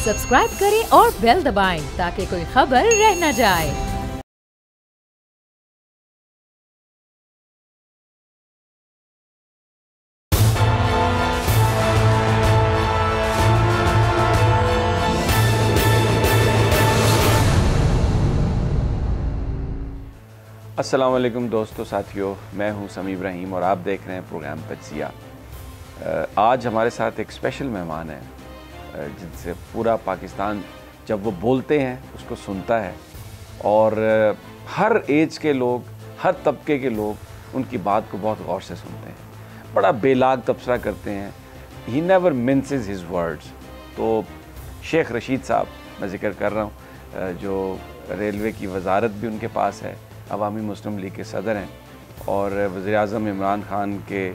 Subscribe करें और bell दबाएं ताकि कोई खबर रह न जाए। अस्सलाम वालेकुम दोस्तों, साथियों, मैं हूं समी इब्राहिम और आप देख रहे हैं प्रोग्राम तज्ज़िया। आज हमारे साथ एक स्पेशल मेहमान है जिनसे पूरा पाकिस्तान जब वो बोलते हैं उसको सुनता है और हर एज के लोग, हर तबके के लोग उनकी बात को बहुत गौर से सुनते हैं, बड़ा बेलाग तबसरा करते हैं। He never minces his words. तो शेख रशीद साहब मैं ज़िक्र कर रहा हूँ, जो रेलवे की वजारत भी उनके पास है, अवामी मुस्लिम लीग के सदर हैं और वज़ीर-ए-आज़म इमरान खान के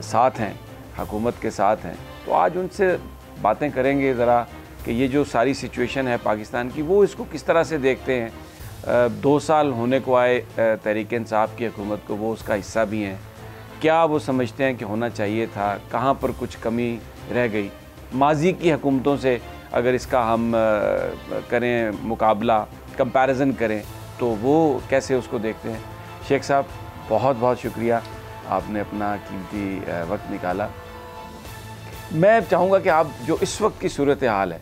साथ हैं, हुकूमत के साथ हैं। तो आज उनसे बातें करेंगे ज़रा कि ये जो सारी सिचुएशन है पाकिस्तान की, वो इसको किस तरह से देखते हैं। 2 साल होने को आए तहरीक इंसाफ की हुकूमत को, वो उसका हिस्सा भी हैं। क्या वो समझते हैं कि होना चाहिए था, कहाँ पर कुछ कमी रह गई। माजी की हुकूमतों से अगर इसका हम करें मुकाबला, कंपैरिजन करें, तो वो कैसे उसको देखते हैं। शेख साहब, बहुत बहुत शुक्रिया, आपने अपना कीमती वक्त निकाला। मैं चाहूँगा कि आप जो इस वक्त की सूरत हाल है,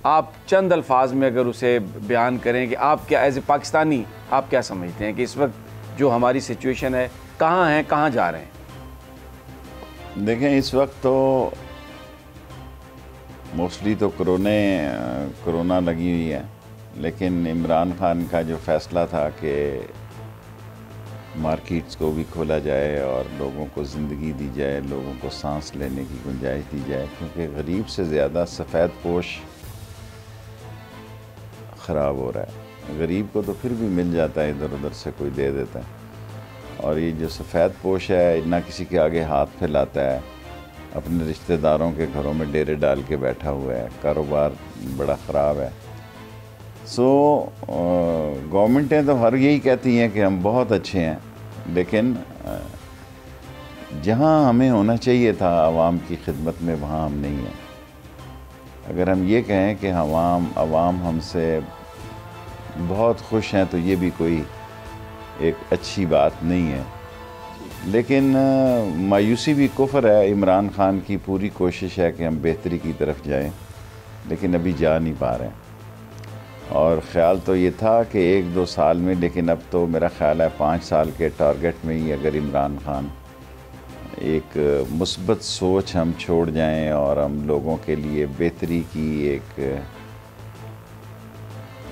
आप चंद अल्फाज में अगर उसे बयान करें कि आप क्या एज ए पाकिस्तानी आप क्या समझते हैं कि इस वक्त जो हमारी सिचुएशन है, कहाँ हैं, कहाँ जा रहे हैं। देखें, इस वक्त तो मोस्टली तो कोरोना लगी हुई है, लेकिन इमरान खान का जो फ़ैसला था कि मार्केट्स को भी खोला जाए और लोगों को ज़िंदगी दी जाए, लोगों को सांस लेने की गुंजाइश दी जाए, क्योंकि गरीब से ज़्यादा सफ़ेद पोश ख़राब हो रहा है। गरीब को तो फिर भी मिल जाता है, इधर उधर से कोई दे देता है, और ये जो सफ़ेद पोश है ना किसी के आगे हाथ फैलाता है, अपने रिश्तेदारों के घरों में डेरे डाल के बैठा हुआ है, कारोबार बड़ा ख़राब है। गवर्नमेंटें तो हर यही कहती हैं कि हम बहुत अच्छे हैं, लेकिन जहां हमें होना चाहिए था आवाम की खिदमत में, वहां हम नहीं हैं। अगर हम ये कहें कि आवाम हमसे बहुत खुश हैं, तो ये भी कोई एक अच्छी बात नहीं है। लेकिन मायूसी भी कुफ्र है। इमरान खान की पूरी कोशिश है कि हम बेहतरी की तरफ जाएं, लेकिन अभी जा नहीं पा रहे हैं। और ख़्याल तो ये था कि 1-2 साल में, लेकिन अब तो मेरा ख़्याल है 5 साल के टारगेट में ही अगर इमरान खान एक मुस्बत सोच हम छोड़ जाएं और हम लोगों के लिए बेहतरी की एक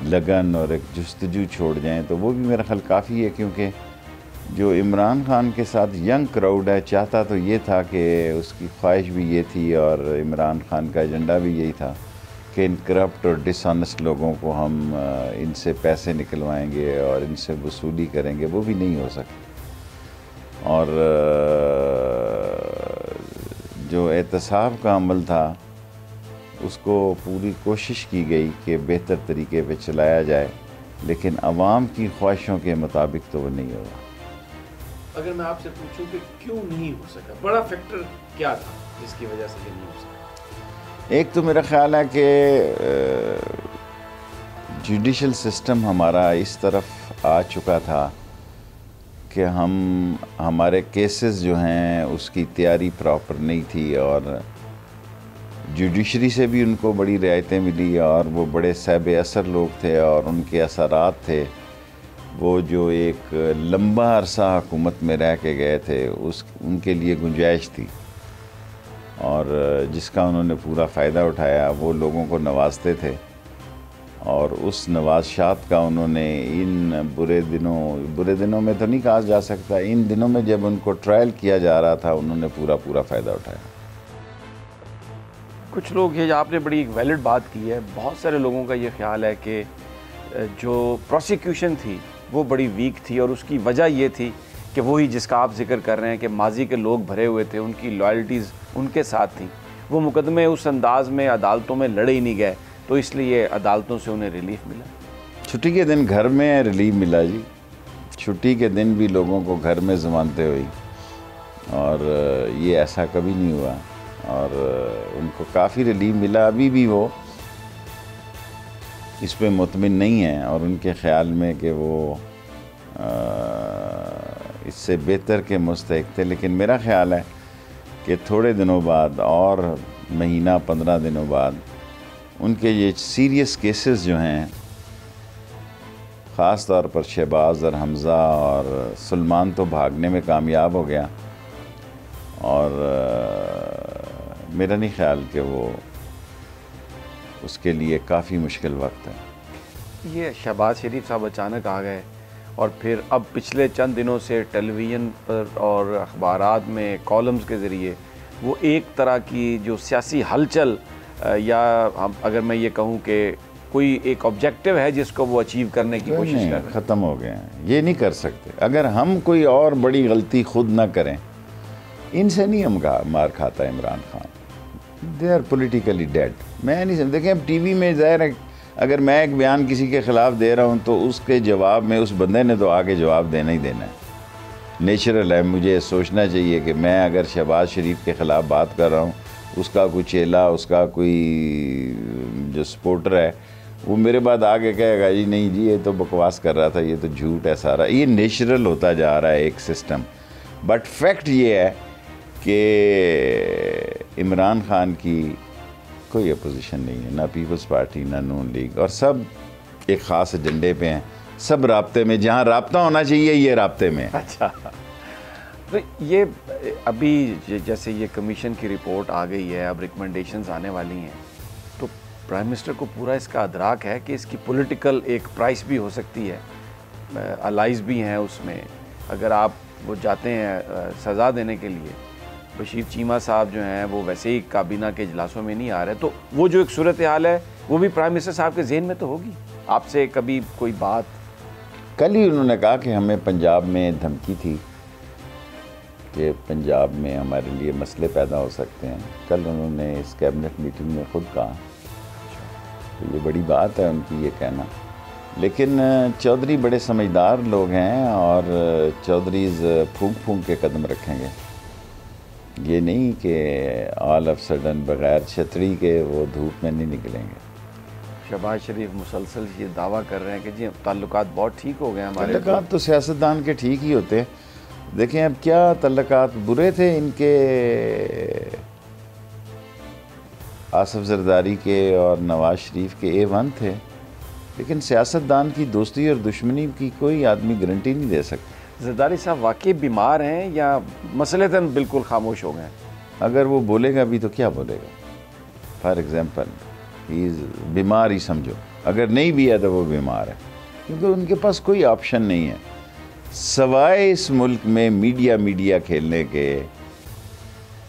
लगन और एक जुस्तजू छोड़ जाएं, तो वो भी मेरा ख़्याल काफ़ी है। क्योंकि जो इमरान खान के साथ यंग क्राउड है, चाहता तो ये था कि उसकी ख्वाहिश भी ये थी और इमरान खान का एजेंडा भी यही था कि इन करप्ट और डिसऑनेस्ट लोगों को हम इनसे पैसे निकलवाएंगे और इनसे वसूली करेंगे। वो भी नहीं हो सके। और जो एहतसाब का अमल था, उसको पूरी कोशिश की गई कि बेहतर तरीके पे चलाया जाए, लेकिन आवाम की ख्वाहिशों के मुताबिक तो वो नहीं होगा। अगर मैं आपसे पूछूं कि क्यों नहीं हो सका, बड़ा फैक्टर क्या था जिसकी वजह से ये नहीं हो सका। एक तो मेरा ख़्याल है कि जुडिशल सिस्टम हमारा इस तरफ आ चुका था कि हमारे केसेस जो हैं उसकी तैयारी प्रॉपर नहीं थी, और जुडिशरी से भी उनको बड़ी रियायतें मिली, और वो बड़े सहबे असर लोग थे और उनके असरात थे वो जो एक लंबा अरसा हुकूमत में रह के गए थे, उनके लिए गुंजाइश थी, और जिसका उन्होंने पूरा फ़ायदा उठाया। वो लोगों को नवाजते थे और उस नवाज़शात का उन्होंने इन बुरे दिनों में तो नहीं कहा जा सकता, इन दिनों में जब उनको ट्रायल किया जा रहा था, उन्होंने पूरा फ़ायदा उठाया। कुछ लोग, ये आपने बड़ी एक वैलिड बात की है, बहुत सारे लोगों का ये ख्याल है कि जो प्रोसिक्यूशन थी वो बड़ी वीक थी, और उसकी वजह ये थी कि वही जिसका आप जिक्र कर रहे हैं कि माजी के लोग भरे हुए थे, उनकी लॉयल्टीज़ उनके साथ थी, वो मुकदमे उस अंदाज में अदालतों में लड़े ही नहीं गए, तो इसलिए अदालतों से उन्हें रिलीफ मिला। छुट्टी के दिन घर में रिलीफ मिला जी। छुट्टी के दिन भी लोगों को घर में ज़मानतें हुई, और ये ऐसा कभी नहीं हुआ, और उनको काफ़ी रिलीफ मिला। अभी भी वो इस पे मुतमिन नहीं हैं और उनके ख़्याल में कि वो इससे बेहतर के मुस्तहिक थे। लेकिन मेरा ख़्याल है कि थोड़े दिनों बाद और महीना 15 दिनों बाद उनके ये सीरियस केसेस जो हैं, ख़ास तौर पर शहबाज और हमज़ा और सलमान तो भागने में कामयाब हो गया, और मेरा नहीं ख्याल कि वो उसके लिए काफ़ी मुश्किल वक्त है। ये शहबाज शरीफ साहब अचानक आ गए और फिर अब पिछले चंद दिनों से टेलीविज़न पर और अखबारात में कॉलम्स के ज़रिए वो एक तरह की जो सियासी हलचल या हम अगर मैं ये कहूँ कि कोई एक ऑब्जेक्टिव है जिसको वो अचीव करने की कोशिश कर रहे हैं, ख़त्म हो गए हैं। ये नहीं कर सकते। अगर हम कोई और बड़ी गलती खुद ना करें, इनसे नहीं हम मार खाता Imran Khan. They are politically dead. मैं नहीं समझ, देखें अब टीवी में ज़ाहिर है अगर मैं एक बयान किसी के ख़िलाफ़ दे रहा हूँ तो उसके जवाब में उस बंदे ने तो आगे जवाब देना ही देना है, नेचुरल है। मुझे सोचना चाहिए कि मैं अगर शहबाज शरीफ के ख़िलाफ़ बात कर रहा हूँ, उसका कोई चेला, उसका कोई जो सपोर्टर है, वो मेरे बाद आगे कहेगा जी नहीं जी ये तो बकवास कर रहा था, ये तो झूठ है सारा। ये नेचुरल होता जा रहा है एक सिस्टम। बट फैक्ट ये है कि इमरान खान की कोई अपोजिशन नहीं है, ना पीपल्स पार्टी ना नून लीग, और सब एक ख़ास एजेंडे पे हैं, सब राब्ते में, जहाँ राब्ता होना चाहिए ये राब्ते में। अच्छा, तो ये अभी जैसे ये कमीशन की रिपोर्ट आ गई है, अब रिकमेंडेशंस आने वाली हैं, तो प्राइम मिनिस्टर को पूरा इसका अदराक है कि इसकी पॉलिटिकल एक प्राइस भी हो सकती है, अलाइज भी हैं उसमें। अगर आप वो जाते हैं सज़ा देने के लिए, बशीर चीमा साहब जो हैं वो वैसे ही काबीना के इजलासों में नहीं आ रहे, तो वो जो एक सूरत हाल है वो भी प्राइम मिनिस्टर साहब के ज़हन में तो होगी। आपसे कभी कोई बात? कल ही उन्होंने कहा कि हमें पंजाब में धमकी थी कि पंजाब में हमारे लिए मसले पैदा हो सकते हैं। कल उन्होंने इस कैबिनेट मीटिंग में ख़ुद कहा, तो ये बड़ी बात है उनकी ये कहना। लेकिन चौधरी बड़े समझदार लोग हैं और चौधरीज़ फूंक फूंक के कदम रखेंगे। ये नहीं कि ऑल ऑफ सडन बग़ैर छतरी के वो धूप में नहीं निकलेंगे। शहबाज शरीफ मुसलसल ये दावा कर रहे हैं कि जी ताल्लुकात बहुत ठीक हो गए हमारे। ताल्लुकात तो सियासतदान के ठीक ही होते हैं। देखें अब क्या ताल्लुकात बुरे थे इनके आसिफ जरदारी के और नवाज शरीफ के A1 थे, लेकिन सियासतदान की दोस्ती और दुश्मनी की कोई आदमी गारंटी नहीं दे सकता। जरदारी साहब वाकई बीमार हैं या मसलतन बिल्कुल खामोश हो गए? अगर वो बोलेगा भी तो क्या बोलेगा? फॉर एग्ज़ाम्पल ही बीमार ही समझो, अगर नहीं भी है तो वो बीमार है, क्योंकि उनके पास कोई ऑप्शन नहीं है सवाए इस मुल्क में मीडिया खेलने के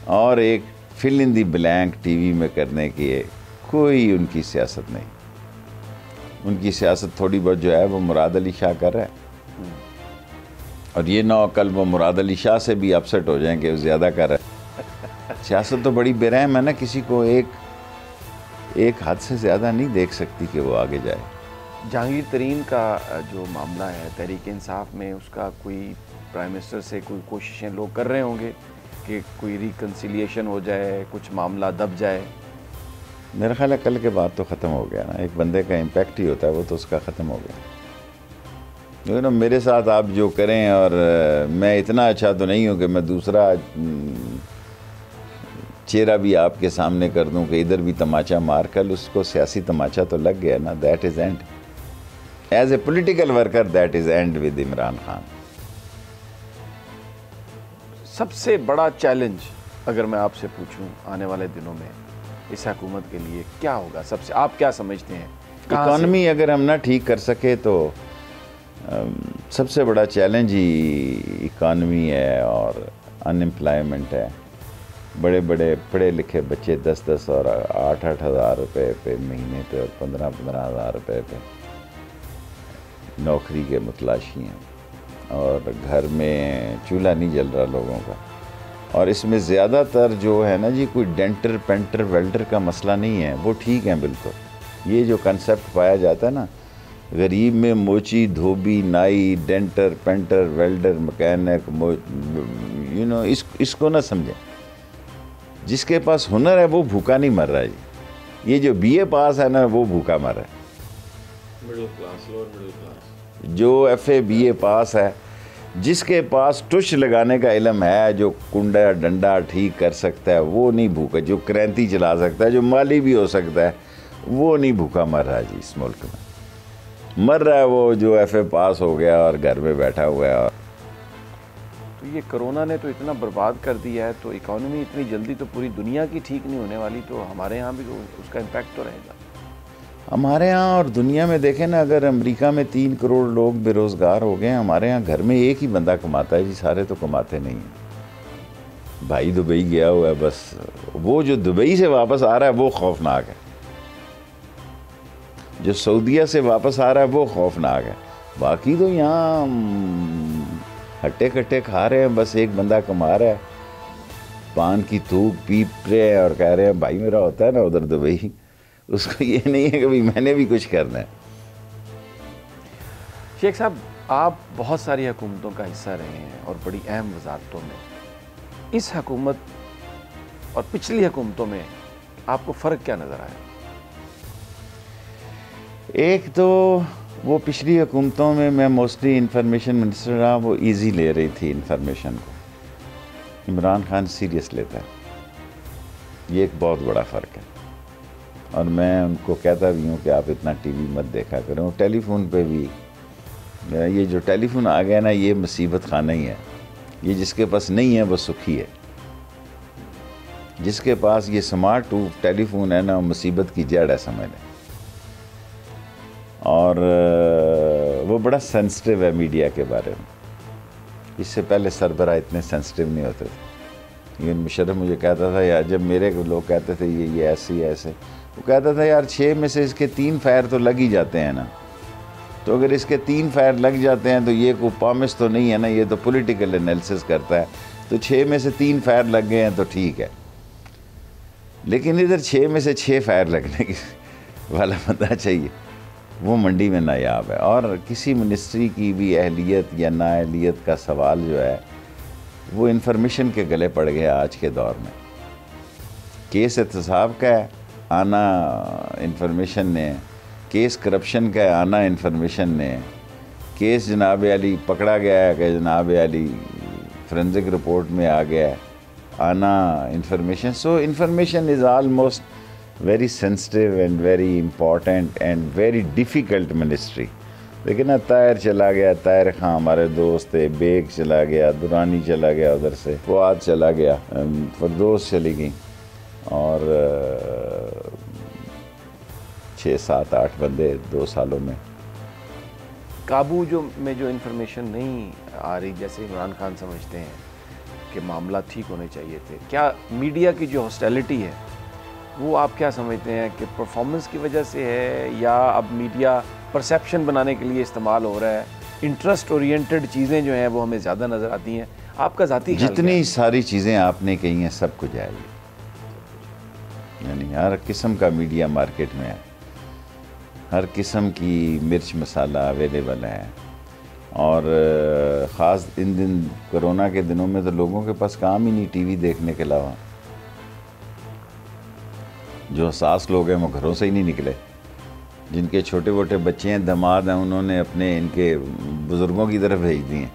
और एक fill in the blank TV में करने की। कोई उनकी सियासत नहीं। उनकी सियासत थोड़ी बहुत जो है वो मुराद अली शाह कर रहा है, और ये ना कल वो मुराद अली शाह से भी अपसेट हो जाएं कि वो ज़्यादा कर रहा है। सियासत तो बड़ी बेरहम है ना, किसी को एक हद से ज़्यादा नहीं देख सकती कि वो आगे जाए। जहांगीर तरीन का जो मामला है तहरीक इंसाफ में, उसका कोई प्राइम मिनिस्टर से कोई कोशिशें लोग कर रहे होंगे कि कोई रिकन्सिलिएशन हो जाए, कुछ मामला दब जाए? मेरा ख्याल है कल के बाद तो ख़त्म हो गया ना। एक बंदे का इम्पैक्ट ही होता है, वो तो उसका ख़त्म हो गया। लेकिन मेरे साथ आप जो करें, और मैं इतना अच्छा तो नहीं हूँ कि मैं दूसरा चेहरा भी आपके सामने कर दूं कि इधर भी तमाचा मार कर, उसको सियासी तमाचा तो लग गया ना। That is end as a political worker, that is end with Imran Khan. सबसे बड़ा चैलेंज अगर मैं आपसे पूछूं आने वाले दिनों में इस हुकूमत के लिए क्या होगा? सबसे आप क्या समझते हैं? इकॉनमी अगर हम ना ठीक कर सके तो सबसे बड़ा चैलेंज ही इकॉनमी है और अनएम्प्लॉयमेंट है। बड़े बड़े पढ़े लिखे बच्चे 10-10 और 8-8 हज़ार रुपये पे महीने पे और 15-15 हज़ार रुपये पे नौकरी के मुतलाशी हैं, और घर में चूल्हा नहीं जल रहा लोगों का। और इसमें ज़्यादातर जो है ना जी, कोई डेंटर पेंटर वेल्डर का मसला नहीं है, वो ठीक है बिल्कुल। ये जो कंसेप्ट पाया जाता है ना, गरीब में मोची धोबी नाई डेंटर पेंटर वेल्डर मैकेनिक इसको ना समझें। जिसके पास हुनर है वो भूखा नहीं मर रहा है जी। ये जो BA पास है ना, वो भूखा मर रहा है। Middle class, lower middle class, जो FA BA पास है, जिसके पास टुश लगाने का इल्म है, जो कुंडा डंडा ठीक कर सकता है, वो नहीं भूखा। जो क्रांति चला सकता है, जो माली भी हो सकता है, वो नहीं भूखा मर रहा जी इस मुल्क में। मर रहा है वो जो FA पास हो गया और घर में बैठा हुआ है। तो ये कोरोना ने तो इतना बर्बाद कर दिया है, तो इकॉनमी इतनी जल्दी तो पूरी दुनिया की ठीक नहीं होने वाली, तो हमारे यहाँ भी तो उसका इम्पैक्ट तो रहेगा। हमारे यहाँ और दुनिया में देखें ना, अगर अमेरिका में 3 करोड़ लोग बेरोज़गार हो गए, हमारे यहाँ घर में एक ही बंदा कमाता है जी, सारे तो कमाते नहीं हैं। भाई दुबई गया हुआ है, बस वो जो दुबई से वापस आ रहा है वो खौफनाक है, जो सऊदीया से वापस आ रहा है वो खौफनाक है। बाकी तो यहाँ हट्टे कट्टे खा रहे हैं, बस एक बंदा कमा रहा है, पान की थूक पीप रहे हैं और कह रहे हैं भाई मेरा होता है ना उधर दुबई, उसको ये नहीं है कि भाई मैंने भी कुछ करना है। शेख साहब, आप बहुत सारी हुकूमतों का हिस्सा रहे हैं और बड़ी अहम वजारतों में। इस हुकूमत और पिछली हुकूमतों में आपको फ़र्क क्या नज़र आया? एक तो वो पिछली हुकूमतों में मैं मोस्टली इंफॉर्मेशन मिनिस्टर रहा, वो इजी ले रही थी इंफॉर्मेशन को। इमरान खान सीरियस लेता है, ये एक बहुत बड़ा फ़र्क है। और मैं उनको कहता भी हूँ कि आप इतना टीवी मत देखा करो। टेलीफोन पे भी, ये जो टेलीफोन आ गया ना, ये मुसीबत खाना ही है। ये जिसके पास नहीं है वो सुखी है, जिसके पास ये स्मार्ट टेलीफोन है ना, मुसीबत की जड़ है, समझ लें। और वो बड़ा सेंसिटिव है मीडिया के बारे में। इससे पहले सरबराह इतने सेंसिटिव नहीं होते थे। इवन मुशर्रफ मुझे कहता था यार, जब मेरे लोग कहते थे ये ऐसे ऐसे, वो कहता था यार 6 में से इसके 3 फायर तो लग ही जाते हैं ना, तो अगर इसके 3 फायर लग जाते हैं तो ये कोई प्रॉमिस तो नहीं है ना, ये तो पॉलिटिकल एनालिसिस करता है। तो 6 में से 3 फायर लग गए हैं तो ठीक है, लेकिन इधर 6 में से 6 फायर लगने की वाला बंदा चाहिए, वो मंडी में नायाब है। और किसी मिनिस्ट्री की भी अहलियत या नाअहलियत का सवाल जो है वो इन्फॉर्मेशन के गले पड़ गया आज के दौर में। केस एहतसाब का है, आना इन्फॉर्मेशन ने, केस करप्शन का है, आना इन्फॉर्मेशन ने, केस जनाब अली पकड़ा गया है कि जनाब अली फोरेंसिक रिपोर्ट में आ गया है, आना information. So information is almost very sensitive and very important and very difficult ministry। लेकिन ना तायर चला गया, तायर खां हमारे दोस्त थे, बेग चला गया, दुरानी चला गया, उधर से फुआद चला गया, फरदोस चली गई, और 6, 7, 8 बंदे 2 सालों में। काबू में जो इन्फॉर्मेशन नहीं आ रही, जैसे इमरान खान समझते हैं कि मामला ठीक होने चाहिए थे, क्या मीडिया की जो हॉस्टिलिटी है वो आप क्या समझते हैं कि परफॉर्मेंस की वजह से है, या अब मीडिया परसेप्शन बनाने के लिए इस्तेमाल हो रहा है? इंटरेस्ट ओरिएंटेड चीज़ें जो हैं वो हमें ज़्यादा नज़र आती हैं। आपका ज़ाती ख्याल जितनी क्या? सारी चीज़ें आपने कही हैं सब कुछ आएगी, यानी हर किस्म का मीडिया मार्केट में है, हर किस्म की मिर्च मसाला अवेलेबल है। और ख़ास इन दिन कोरोना के दिनों में तो लोगों के पास काम ही नहीं टीवी देखने के अलावा। जो हसास लोग हैं वो घरों से ही नहीं निकले, जिनके छोटे मोटे बच्चे हैं, दामाद हैं, उन्होंने अपने इनके बुज़ुर्गों की तरफ भेज दिए।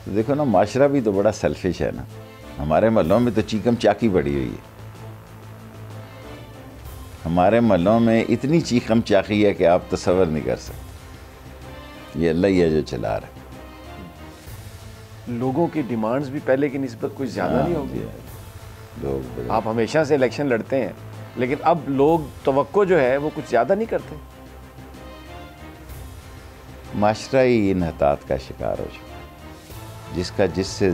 तो देखो ना, माशरा भी तो बड़ा सेल्फिश है ना। हमारे महलों में तो चीकम चाकी पड़ी हुई है, हमारे महलों में इतनी चीकम चाकी है कि आप तसव्वुर नहीं कर सकते। ये अल्लाह ही है जो चला रहा है। लोगों की डिमांड्स भी पहले की निस्बत कुछ ज़्यादा नहीं होगी। लोग आप हमेशा से इलेक्शन लड़ते हैं, लेकिन अब लोग तवक्को जो है वो कुछ ज़्यादा नहीं करते। माशरा ही इन्हतात का शिकार हो चुका, जिसका जिससे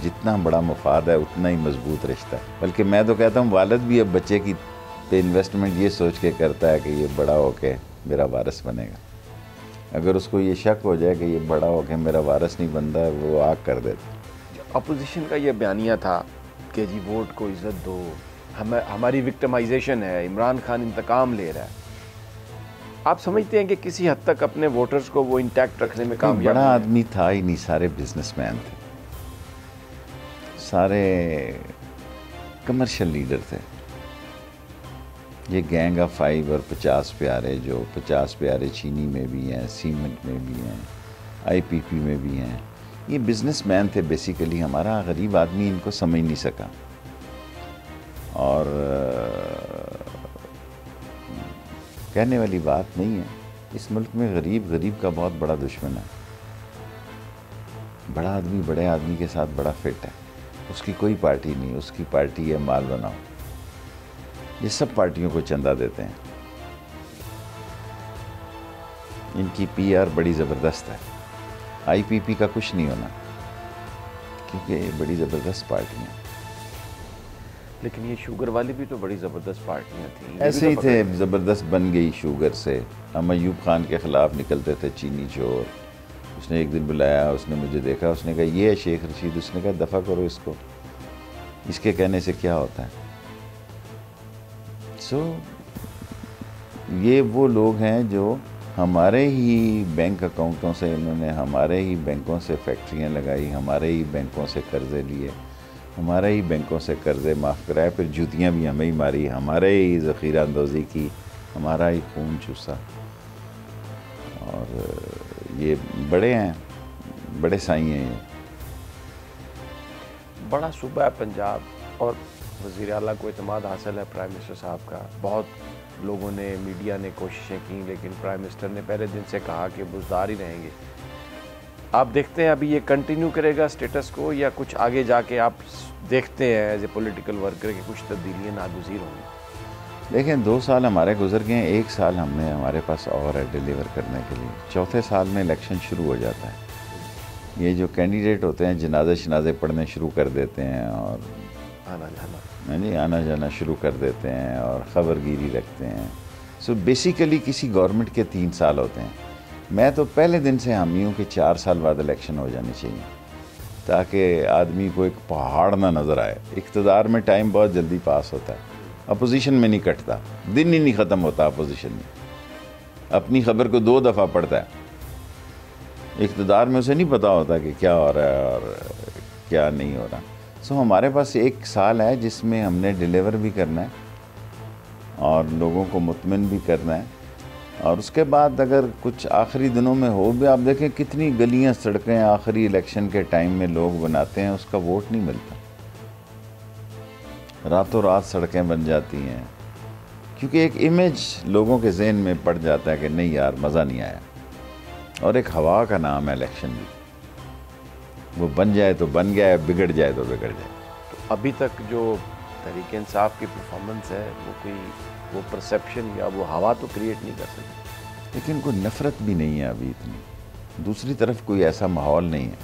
जितना बड़ा मुफाद है उतना ही मजबूत रिश्ता है। बल्कि मैं तो कहता हूँ वालिद भी अब बच्चे की पे इन्वेस्टमेंट ये सोच के करता है कि ये बड़ा होके मेरा वारिस बनेगा। अगर उसको ये शक हो जाए कि ये बड़ा होके मेरा वारिस नहीं बनता, वो आग कर देता। अपोजिशन का ये बयानिया था कि जी वोट को इज़्ज़त दो, हमारी विक्टिमाइजेशन है, इमरान खान इंतकाम ले रहा है। आप समझते हैं कि किसी हद तक अपने वोटर्स को वो इंटैक्ट रखने में कामयाब? बड़ा आदमी था ही नहीं, सारे बिजनेसमैन थे, सारे कमर्शियल लीडर थे। ये गैंग ऑफ 5 और 50 प्यारे, जो 50 प्यारे चीनी में भी हैं, सीमेंट में भी हैं, आईपीपी में भी हैं, ये बिजनेसमैन थे बेसिकली। हमारा गरीब आदमी इनको समझ नहीं सका और कहने वाली बात नहीं है। इस मुल्क में गरीब गरीब का बहुत बड़ा दुश्मन है। बड़ा आदमी बड़े आदमी के साथ बड़ा फिट है, उसकी कोई पार्टी नहीं, उसकी पार्टी है माल बनाओ। ये सब पार्टियों को चंदा देते हैं। इनकी पीआर बड़ी ज़बरदस्त है। आईपीपी का कुछ नहीं होना, क्योंकि ये बड़ी ज़बरदस्त पार्टियाँ। लेकिन ये शुगर वाली भी तो बड़ी ज़बरदस्त पार्टियाँ थी। ऐसे ही थे, ज़बरदस्त बन गई शुगर से। हम अयूब खान के ख़िलाफ़ निकलते थे, चीनी चोर। उसने एक दिन बुलाया, उसने मुझे देखा, उसने कहा ये है शेख रशीद। उसने कहा दफ़ा करो इसको, इसके कहने से क्या होता है। ये वो लोग हैं जो हमारे ही बैंक अकाउंटों से, इन्होंने हमारे ही बैंकों से फैक्ट्रियाँ लगाई, हमारे ही बैंकों से कर्ज़े लिए, हमारे ही बैंकों से कर्ज़े माफ़ कराए, फिर जूतियाँ भी हमें ही मारी, हमारे ही ज़ख़ीरा अंदोज़ी की, हमारा ही खून चूसा। और ये बड़े हैं, बड़े साईं हैं। ये बड़ा सूबा है पंजाब और वज़ीर आला को इत्मीनान हासिल है प्राइम मिनिस्टर साहब का। बहुत लोगों ने, मीडिया ने कोशिशें की, लेकिन प्राइम मिनिस्टर ने पहले दिन से कहा कि बुज़दार ही रहेंगे। आप देखते हैं अभी ये कंटिन्यू करेगा स्टेटस को, या कुछ आगे जाके आप देखते हैं एज ए पॉलिटिकल वर्कर कि कुछ तब्दीलियाँ नागुज़ीर होंगी? देखें, 2 साल हमारे गुजर गए हैं, 1 साल हमने हमारे पास और है डिलीवर करने के लिए। चौथे साल में इलेक्शन शुरू हो जाता है। ये जो कैंडिडेट होते हैं जनाजे शनाजे पढ़ने शुरू कर देते हैं और आना जाना शुरू कर देते हैं और ख़बरगिरी रखते हैं। सो बेसिकली किसी गवर्नमेंट के 3 साल होते हैं। मैं तो पहले दिन से हामी हूँ कि 4 साल बाद इलेक्शन हो जानी चाहिए, ताकि आदमी को एक पहाड़ ना नज़र आए। इक़्तिदार में टाइम बहुत जल्दी पास होता है, अपोजिशन में नहीं कटता, दिन ही नहीं ख़त्म होता अपोजिशन में। अपनी ख़बर को 2 दफ़ा पढ़ता है। इक़्तिदार में उसे नहीं पता होता कि क्या हो रहा है और क्या नहीं हो रहा। सो हमारे पास 1 साल है जिसमें हमने डिलीवर भी करना है और लोगों को मुतमिन भी करना है। और उसके बाद अगर कुछ आखिरी दिनों में हो भी, आप देखें कितनी गलियां सड़कें आखिरी इलेक्शन के टाइम में लोग बनाते हैं, उसका वोट नहीं मिलता। रातों रात सड़कें बन जाती हैं, क्योंकि एक इमेज लोगों के जहन में पड़ जाता है कि नहीं यार मज़ा नहीं आया। और एक हवा का नाम है इलेक्शन भी, वो बन जाए तो बन गया, बिगड़ जाए तो बिगड़ जाए। तो अभी तक जो तहरीक इंसाफ की परफॉर्मेंस है वो परसेप्शन या वो हवा तो क्रिएट नहीं कर सकी। लेकिन कोई नफ़रत भी नहीं है अभी इतनी। दूसरी तरफ कोई ऐसा माहौल नहीं है।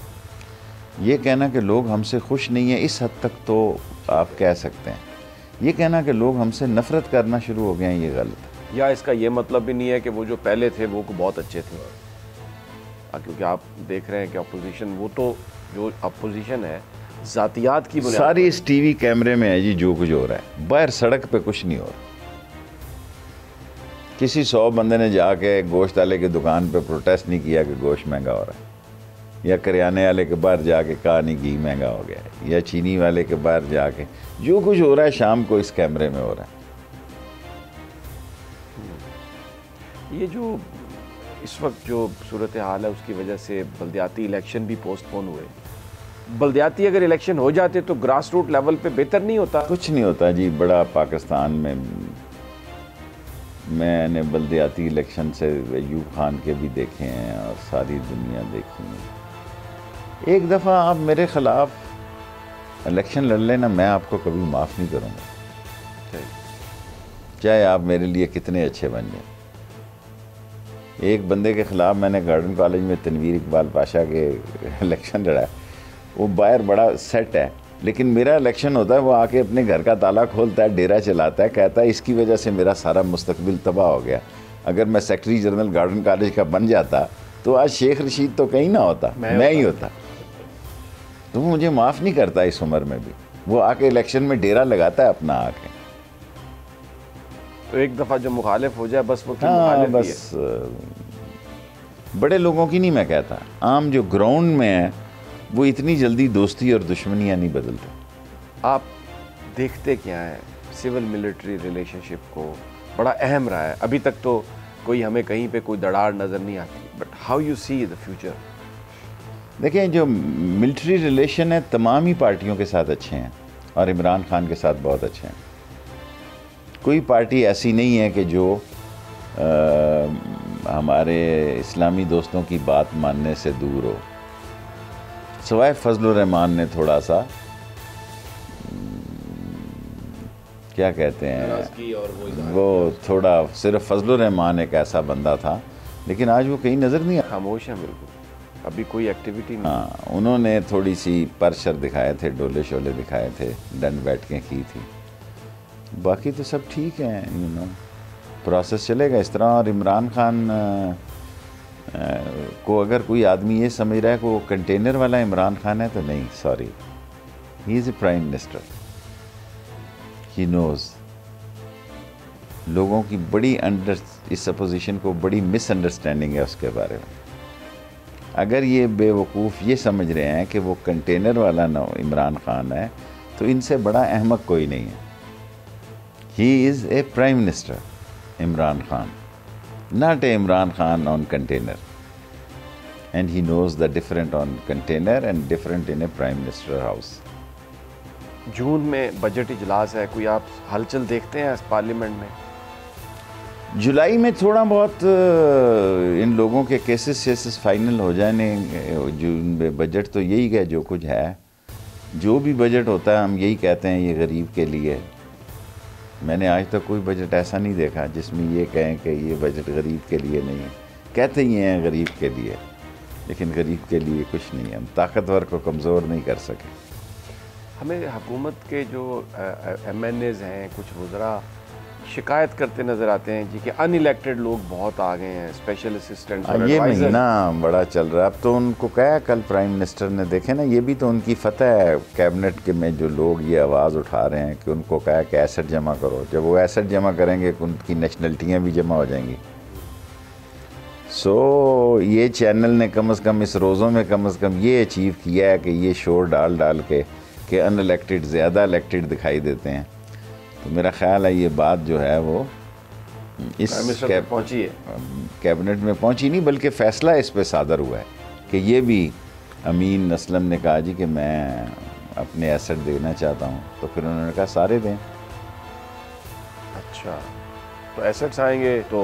ये कहना कि लोग हमसे खुश नहीं हैं, इस हद तक तो आप कह सकते हैं। ये कहना कि लोग हमसे नफ़रत करना शुरू हो गए हैं, ये गलत है। या इसका ये मतलब भी नहीं है कि वो जो पहले थे वो बहुत अच्छे थे, क्योंकि आप देख रहे हैं कि अपोजिशन, वो तो जो अपोजिशन है ज़ातियात की बुनियाद सारी इस टीवी कैमरे में है जी जो कुछ हो रहा है। बाहर सड़क पे कुछ नहीं हो रहा। किसी 100 बंदे ने जाके गोश्त वाले की दुकान पे प्रोटेस्ट नहीं किया कि गोश्त महंगा हो रहा है, या करियाने वाले के बाहर जाके कहा नहीं घी महंगा हो गया है, या चीनी वाले के बाहर जाके। जो कुछ हो रहा है शाम को इस कैमरे में हो रहा है। ये जो इस वक्त जो सूरत हाल है उसकी वजह से बल्दियाती इलेक्शन भी पोस्टपोन हुए। बल्दियाती अगर इलेक्शन हो जाते तो ग्रास रूट लेवल पे बेहतर नहीं होता? कुछ नहीं होता जी। बड़ा पाकिस्तान में मैंने बल्दियाती इलेक्शन से अयूब खान के भी देखे हैं और सारी दुनिया देखी है। एक दफ़ा आप मेरे ख़िलाफ़ इलेक्शन लड़ लेना, मैं आपको कभी माफ़ नहीं करूँगा, चाहे आप मेरे लिए कितने अच्छे बन जाए। एक बंदे के ख़िलाफ़ मैंने गार्डन कॉलेज में तनवीर इकबाल पाशा के इलेक्शन लड़ा। वो बाहर बड़ा सेट है, लेकिन मेरा इलेक्शन होता है वो आके अपने घर का ताला खोलता है, डेरा चलाता है, कहता है इसकी वजह से मेरा सारा मुस्तकबिल तबाह हो गया। अगर मैं सेक्रेटरी जनरल गार्डन कॉलेज का बन जाता तो आज शेख रशीद तो कहीं ना होता, मैं ही होता। तो वो मुझे माफ़ नहीं करता इस उम्र में भी। वो आके इलेक्शन में डेरा लगाता है अपना आके। तो एक दफ़ा जो मुखालिफ हो जाए बस वो मुखालिफ बस बड़े लोगों की नहीं मैं कहता, आम जो ग्राउंड में है वो इतनी जल्दी दोस्ती और दुश्मनियाँ नहीं बदलते। आप देखते क्या हैं सिविल मिलिट्री रिलेशनशिप को? बड़ा अहम रहा है। अभी तक तो कोई हमें कहीं पे कोई दरार नज़र नहीं आती, but how you see the future? देखें, जो मिलिट्री रिलेशन है तमाम ही पार्टियों के साथ अच्छे हैं और इमरान खान के साथ बहुत अच्छे हैं। कोई पार्टी ऐसी नहीं है कि जो हमारे इस्लामी दोस्तों की बात मानने से दूर हो, सवाए फजलुर रहमान ने थोड़ा सा क्या कहते हैं वो थोड़ा, सिर्फ फजलुर रहमान एक ऐसा बंदा था, लेकिन आज वो कहीं नज़र नहीं आता, खामोश है बिल्कुल, अभी कोई एक्टिविटी नहीं। हाँ, उन्होंने थोड़ी सी परशर दिखाए थे, डोले शोले दिखाए थे, डंड बैठकें की थी, बाकी तो सब ठीक है, प्रोसेस चलेगा इस तरह। और इमरान खान को अगर कोई आदमी ये समझ रहा है कि वो कंटेनर वाला इमरान खान है, तो नहीं, sorry, he is a prime minister. He knows लोगों की बड़ी इस अपोजिशन को बड़ी मिसअंडरस्टैंडिंग है उसके बारे में। अगर ये बेवकूफ़ ये समझ रहे हैं कि वो कंटेनर वाला ना इमरान खान है, तो इनसे बड़ा अहमक कोई नहीं है। He is a prime minister Imran Khan, not a Imran Khan on container, and he knows the different on container and different in a prime minister house. जून में बजट इजलास है, कोई आप हलचल देखते हैं इस पार्लियामेंट में? जुलाई में थोड़ा बहुत इन लोगों के केसेस फाइनल हो जाने, जून में बजट तो यही है जो कुछ है। जो भी बजट होता है हम यही कहते हैं ये गरीब के लिए। मैंने आज तक कोई बजट ऐसा नहीं देखा जिसमें ये कहें कि ये बजट गरीब के लिए नहीं है। कहते ही हैं गरीब के लिए, लेकिन गरीब के लिए कुछ नहीं है। हम ताकतवर को कमज़ोर नहीं कर सके। हमें हुकूमत के जो MNAs हैं, कुछ वज़रा शिकायत करते नज़र आते हैं जी कि अनइलेक्टेड लोग बहुत आ गए हैं, स्पेशल असिस्टेंट। ये महीना बड़ा चल रहा है। अब तो उनको कहा कल प्राइम मिनिस्टर ने, देखे ना, ये भी तो उनकी फतह है कैबिनेट के में जो लोग ये आवाज़ उठा रहे हैं कि उनको कहा कि एसेट जमा करो। जब वो एसेट जमा करेंगे उनकी नेशनलिटियाँ भी जमा हो जाएंगी। सो ये चैनल ने कम से कम इस रोज़ों में कम से कम ये अचीव किया है कि ये शोर डाल के कि अनइलेक्टेड ज़्यादा इलेक्टेड दिखाई देते हैं। तो मेरा ख्याल है ये बात जो है वो इस पहुंची है, कैबिनेट में पहुंची नहीं, बल्कि फ़ैसला इस पे सादर हुआ है कि ये भी अमीन असलम ने कहा जी कि मैं अपने एसेट देना चाहता हूँ, तो फिर उन्होंने कहा सारे दें। अच्छा, तो एसेट्स आएंगे तो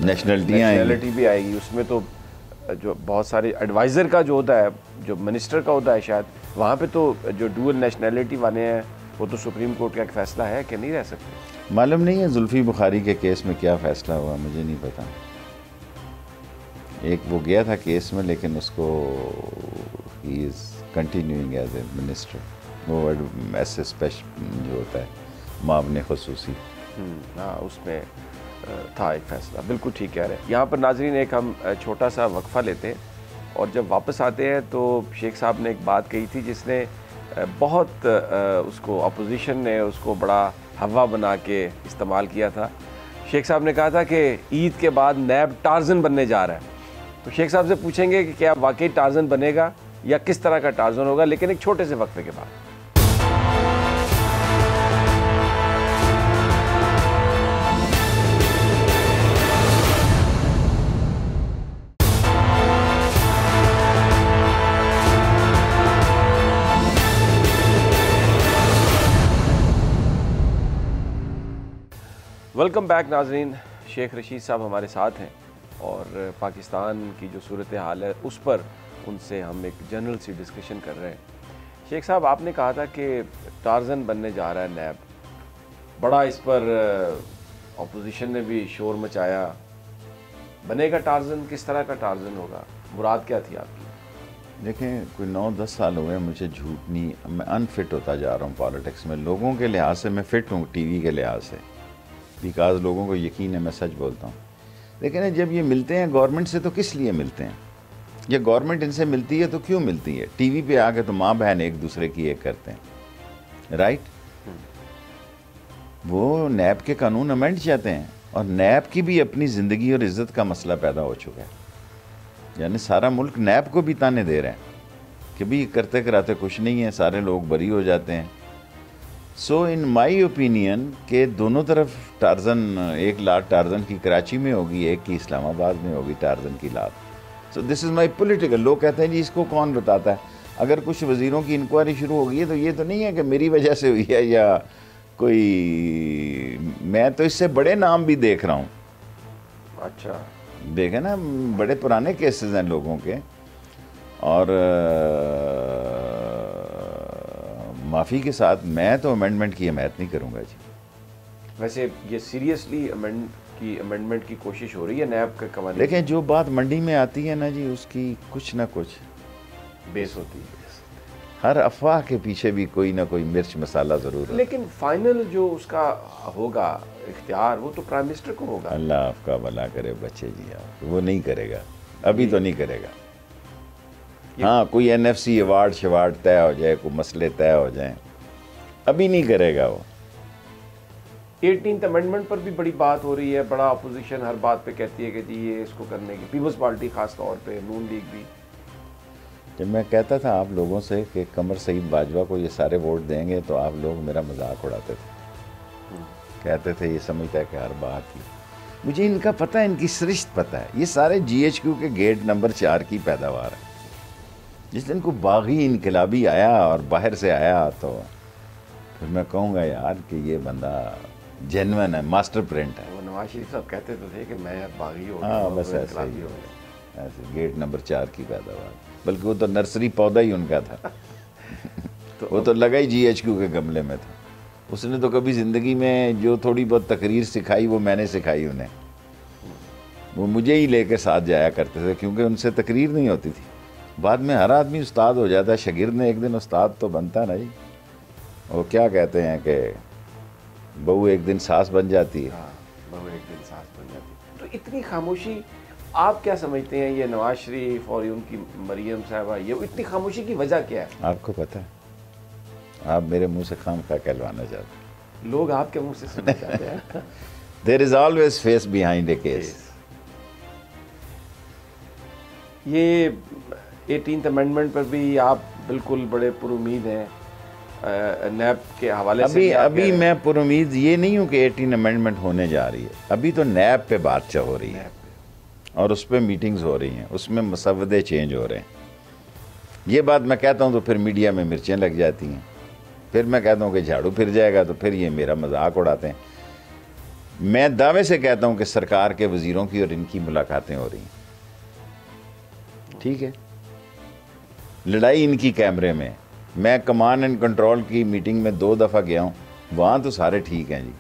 नेशनलिटी भी आएगी। उसमें तो जो बहुत सारे एडवाइज़र का जो होता है, जो मिनिस्टर का होता है, शायद वहाँ पे तो जो डुअल नेशनलिटी वाले हैं वो तो सुप्रीम कोर्ट का एक फ़ैसला है कि नहीं रह सकते। मालूम नहीं है जुल्फ़ी बुखारी के केस में क्या फ़ैसला हुआ, मुझे नहीं पता। एक वो गया था केस में, लेकिन उसको he is continuing as a minister. वो ऐसे स्पेशल जो होता है मामले ख़ुसूसी, हाँ, उसमें था एक फ़ैसला। बिल्कुल ठीक कह रहे हैं। यहाँ पर नाज़रीन एक हम छोटा सा वक्फ़ा लेते हैं और जब वापस आते हैं तो शेख साहब ने एक बात कही थी जिसने बहुत उसको अपोजिशन ने उसको बड़ा हवा बना के इस्तेमाल किया था। शेख साहब ने कहा था कि ईद के बाद नैब टार्जन बनने जा रहा है। तो शेख साहब से पूछेंगे कि क्या वाकई टार्जन बनेगा या किस तरह का टार्जन होगा, लेकिन एक छोटे से वक्फे के बाद। वेलकम बैक नाजरीन। शेख रशीद साहब हमारे साथ हैं और पाकिस्तान की जो सूरत हाल है उस पर उनसे हम एक जनरल सी डिस्कशन कर रहे हैं। शेख साहब, आपने कहा था कि टार्जन बनने जा रहा है नैब, बड़ा इस पर अपोजिशन ने भी शोर मचाया। बनेगा टार्जन, किस तरह का टार्जन होगा, मुराद क्या थी आपकी? देखें, कोई 9-10 साल हो गए मुझे झूठ नहीं, मैं अनफिट होता जा रहा हूँ पॉलिटिक्स में। लोगों के लिहाज से मैं फ़िट हूँ, टीवी के लिहाज से, बिकॉज लोगों को यकीन है मैं सच बोलता हूँ। लेकिन जब ये मिलते हैं गवर्नमेंट से तो किस लिए मिलते हैं? ये गवर्नमेंट इनसे मिलती है तो क्यों मिलती है? टीवी पे आके तो माँ बहन एक दूसरे की एक करते हैं, राइट? वो नैब के कानून अमेंड चाहते हैं और नैब की भी अपनी ज़िंदगी और इज़्ज़त का मसला पैदा हो चुका है। यानी सारा मुल्क नैब को भी ताने दे रहे हैं कि भाई करते कराते कुछ नहीं है, सारे लोग बरी हो जाते हैं। सो इन माई ओपिनियन के दोनों तरफ टार्जन, एक लात टार्जन की कराची में होगी, एक की इस्लामाबाद में होगी टार्जन की लात। So this is my political. लोग कहते हैं जी इसको कौन बताता है। अगर कुछ वज़ीरों की इंक्वायरी शुरू हो गई है तो ये तो नहीं है कि मेरी वजह से हुई है या कोई, मैं तो इससे बड़े नाम भी देख रहा हूँ। अच्छा, देखे ना, बड़े पुराने केसेस हैं लोगों के। और माफ़ी के साथ मैं तो अमेंडमेंट की हिमायत नहीं करूँगा जी। वैसे ये सीरियसली अमेंडमेंट की कोशिश हो रही है नैब के कवानीन? देखें, जो बात मंडी में आती है ना जी, उसकी कुछ ना कुछ बेस होती है। हर अफवाह के पीछे भी कोई ना कोई मिर्च मसाला ज़रूर है। लेकिन फाइनल जो उसका होगा इख्तियार, वो तो प्राइम मिनिस्टर को होगा। अल्लाह आपका भला करे बच्चे जी, आप वो नहीं करेगा, अभी तो नहीं करेगा। हाँ, कोई NFC अवार्ड शवार्ड तय हो जाए, कोई मसले तय हो जाए, अभी नहीं करेगा वो। 18th अमेंडमेंट पर भी बड़ी बात हो रही है, बड़ा अपोजिशन हर बात पे कहती है कि जी ये इसको करने की, पीपल्स पार्टी खास तौर पे, नून लीग भी। जब मैं कहता था आप लोगों से कि कमर सईद बाजवा को ये सारे वोट देंगे तो आप लोग मेरा मजाक उड़ाते थे, कहते थे ये समझता है कि हर बात ही। मुझे इनका पता है, इनकी सरिश्त पता है। ये सारे GHQ के गेट नंबर 4 की पैदावार है। जिस दिन को बागी इनकलाबी आया और बाहर से आया तो फिर मैं कहूँगा यार कि ये बंदा जेन्युइन है, मास्टर प्रिंट है। वो नवाज शरीफ साहब कहते तो थे कि मैं बागी हो गया। हाँ, बस ऐसे ही हो गया, ऐसे गेट नंबर 4 की पैदावार। बल्कि वो तो नर्सरी पौधा ही उनका था। तो वो तो लगा ही GHQ के गमले में था। उसने तो कभी ज़िंदगी में जो थोड़ी बहुत तकरीर सिखाई वो मैंने सिखाई उन्हें। वो मुझे ही लेके साथ जाया करते थे क्योंकि उनसे तकरीर नहीं होती थी। बाद में हर आदमी उस्ताद हो जाता है, शागिर्द ने एक दिन उस्ताद तो बनता ना जी। वो क्या कहते हैं कि बहू एक दिन सास बन जाती है। हाँ, बहू एक दिन सास बन जाती है। तो इतनी खामोशी आप क्या समझते हैं, ये नवाज शरीफ और उनकी मरियम साहबा, ये इतनी खामोशी की वजह क्या है? आपको पता है? आप मेरे मुंह से खामखा कहलवाना चाहते हैं। लोग आपके मुंह से सुनना चाहते हैं। There is always face behind a case. ये 18th अमेंडमेंट पर भी आप बिल्कुल बड़े पुरुमीद हैं नैब के हवाले से? अभी मैं पुरुमीद ये नहीं हूँ कि 18 अमेंडमेंट होने जा रही है। अभी तो नैब पे बात हो रही है और उस पर मीटिंग्स हो रही हैं, उसमें मसवदे चेंज हो रहे हैं। ये बात मैं कहता हूँ तो फिर मीडिया में मिर्चें लग जाती हैं, फिर मैं कहता हूँ कि झाड़ू फिर जाएगा, तो फिर ये मेरा मजाक उड़ाते हैं। मैं दावे से कहता हूँ कि सरकार के वज़ीरों की और इनकी मुलाकातें हो रही हैं, ठीक है। लड़ाई इनकी कैमरे में। मैं कमांड एंड कंट्रोल की मीटिंग में 2 दफ़ा गया हूँ, वहाँ तो सारे ठीक हैं जी।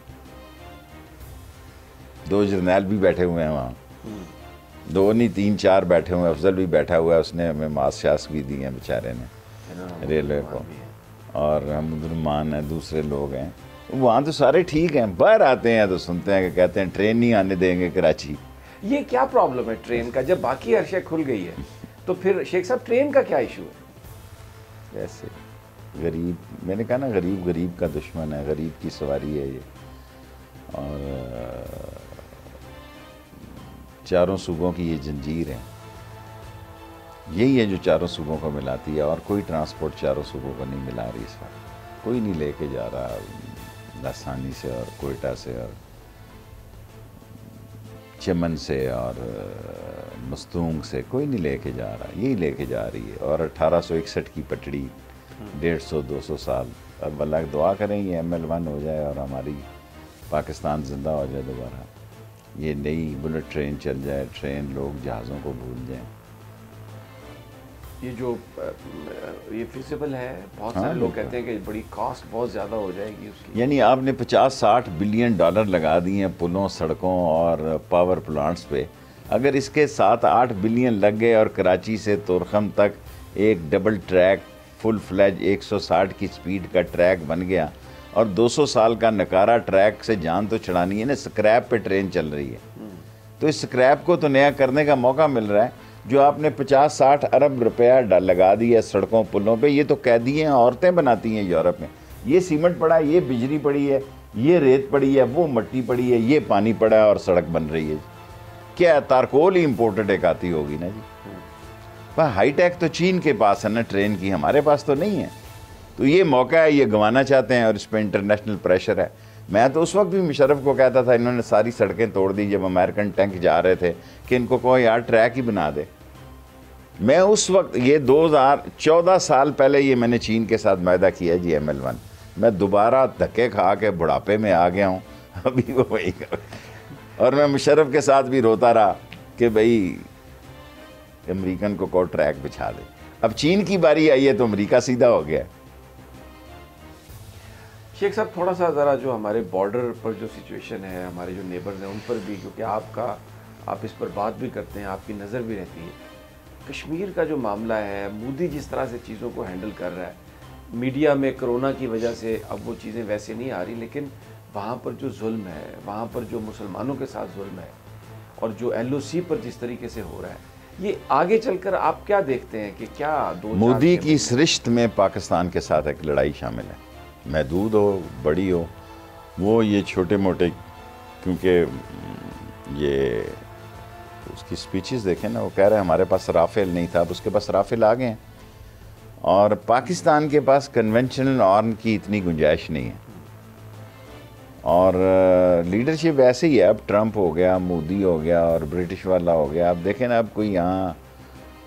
2 जर्नैल भी बैठे हुए हैं वहाँ, 2 नहीं 3-4 बैठे हुए हैं। अफजल भी बैठा हुआ है, उसने हमें मास्क शास्क भी दिए हैं बेचारे ने रेलवे को। और हमदुरमान हैं, दूसरे लोग हैं वहाँ तो सारे ठीक हैं। बाहर आते हैं तो सुनते हैं कि कहते हैं ट्रेन नहीं आने देंगे कराची। ये क्या प्रॉब्लम है ट्रेन का? जब बाकी हर शय खुल गई है तो फिर शेख साहब ट्रेन का क्या इशू है? वैसे गरीब, मैंने कहा ना, गरीब गरीब का दुश्मन है, गरीब की सवारी है ये। और चारों सूबों की ये जंजीर है, यही है जो चारों सूबों को मिलाती है। और कोई ट्रांसपोर्ट चारों सूबों को नहीं मिला रही इस वक्त। कोई नहीं लेके जा रहा लासानी से और कोयटा से और चमन से और मस्तूंग से, कोई नहीं लेके जा रहा, यही लेके जा रही है। और 1861 की पटड़ी 150-200 साल। अब अल्लाह दुआ करें ये ML1 हो जाए और हमारी पाकिस्तान ज़िंदा हो जाए दोबारा। ये नई बुलेट ट्रेन चल जाए, ट्रेन लोग जहाज़ों को भूल जाएं। ये जो ये फिजिबल है, बहुत सारे लोग कहते हैं कि बड़ी कॉस्ट बहुत ज़्यादा हो जाएगी उसकी। यानी आपने 50-60 बिलियन डॉलर लगा दिए हैं पुलों, सड़कों और पावर प्लांट्स पे। अगर इसके 7-8 बिलियन लग गए और कराची से तोरखम तक एक डबल ट्रैक फुल फ्लैज 160 की स्पीड का ट्रैक बन गया और 200 साल का नकारा ट्रैक से जान तो छड़ानी है ना, स्क्रैप पे ट्रेन चल रही है। तो इस स्क्रैप को तो नया करने का मौका मिल रहा है। जो आपने 50-60 अरब रुपया लगा दिया सड़कों पुलों पे, ये तो कैदी हैं, औरतें बनाती हैं यूरोप में। ये सीमेंट पड़ा है, ये बिजली पड़ी है, ये रेत पड़ी है, वो मिट्टी पड़ी है, ये पानी पड़ा है और सड़क बन रही है। क्या तारकोल ही इम्पोर्टेड एक आती होगी ना जी। पर हाईटेक तो चीन के पास है ना ट्रेन की, हमारे पास तो नहीं है। तो ये मौका है, ये गंवाना चाहते हैं और इस पर इंटरनेशनल प्रेशर है। मैं तो उस वक्त भी मुशर्रफ को कहता था, इन्होंने सारी सड़कें तोड़ दी जब अमेरिकन टैंक जा रहे थे, कि इनको कहो यार ट्रैक ही बना दे। मैं उस वक्त, ये 2014 साल पहले ये मैंने चीन के साथ वायदा किया जी ML1। मैं दोबारा धक्के खा के बुढ़ापे में आ गया हूँ, अभी वो वही कर। और मैं मुशर्रफ के साथ भी रोता रहा कि भाई अमेरिकन को कहो ट्रैक बिछा दे। अब चीन की बारी आई है तो अमेरिका सीधा हो गया। शेख साहब, थोड़ा सा ज़रा जो हमारे बॉर्डर पर जो सिचुएशन है, हमारे जो नेबर्स हैं उन पर भी, क्योंकि आप इस पर बात भी करते हैं, आपकी नज़र भी रहती है। कश्मीर का जो मामला है, मोदी जिस तरह से चीज़ों को हैंडल कर रहा है, मीडिया में कोरोना की वजह से अब वो चीज़ें वैसे नहीं आ रही, लेकिन वहाँ पर जो जुल्म है, वहाँ पर जो मुसलमानों के साथ जुल्म है और जो LOC पर जिस तरीके से हो रहा है, ये आगे चलकर आप क्या देखते हैं कि क्या मोदी की सृष्ट में पाकिस्तान के साथ एक लड़ाई शामिल है, महदूद हो बड़ी हो, वो ये छोटे मोटे, क्योंकि ये उसकी स्पीचेस देखें ना, वो कह रहे हैं हमारे पास राफेल नहीं था, अब उसके पास राफेल आ गए हैं। और पाकिस्तान के पास कन्वेंशनल आर्म की इतनी गुंजाइश नहीं है। और लीडरशिप ऐसे ही है, अब ट्रंप हो गया, मोदी हो गया और ब्रिटिश वाला हो गया। अब देखें ना, अब कोई यहाँ